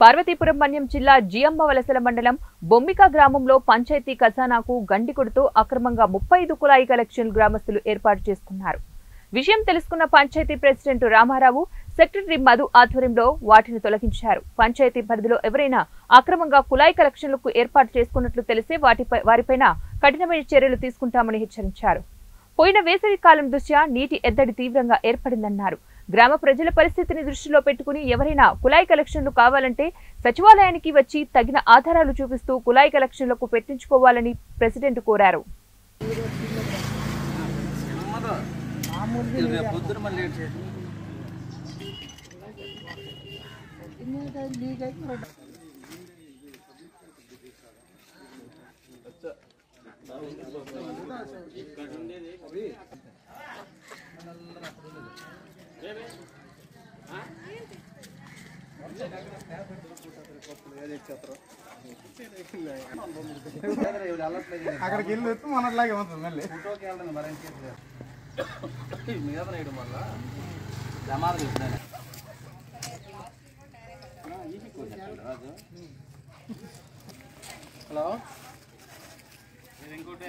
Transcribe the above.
పార్వతీపురం మన్యం జిల్లా జియమ్మ వలసల మండలం బొమ్మిక గ్రామంలో పంచాయతీ ఖజానాకు గండి కొడుతూ అక్రమంగా 35 కుళాయి కలెక్షన్లు గ్రామస్తులు ఏర్పాటు చేసుకున్నారు. విషయం తెలుసుకున్న పంచాయతీ ప్రెసిడెంట్ రామారావు, సెక్రటరీ మధు ఆధ్వర్యంలో వాటిని తొలగించారు. పంచాయతీ పరిధిలో ఎవరైనా అక్రమంగా కుళాయి కలెక్షన్లకు ఏర్పాటు చేసుకున్నట్లు తెలిసే వారిపైన కఠినమైన చర్యలు తీసుకుంటామని హెచ్చరించారు. పోయిన వేసవి కాలం దృష్ట్యా నీటి ఎద్దడి తీవ్రంగా ఏర్పడిందన్నారు. గ్రామ ప్రజల పరిస్థితిని దృష్టిలో పెట్టుకుని ఎవరైనా కుళాయి కలెక్షన్లు కావాలంటే సచివాలయానికి వచ్చి తగిన ఆధారాలు చూపిస్తూ కుళాయి కలెక్షన్లకు పెట్టించుకోవాలని ప్రెసిడెంట్ కోరారు. అక్కడికి వెళ్ళి వచ్చి మనట్లాగే ఉంటుంది మళ్ళీ హలో ఇంకోటి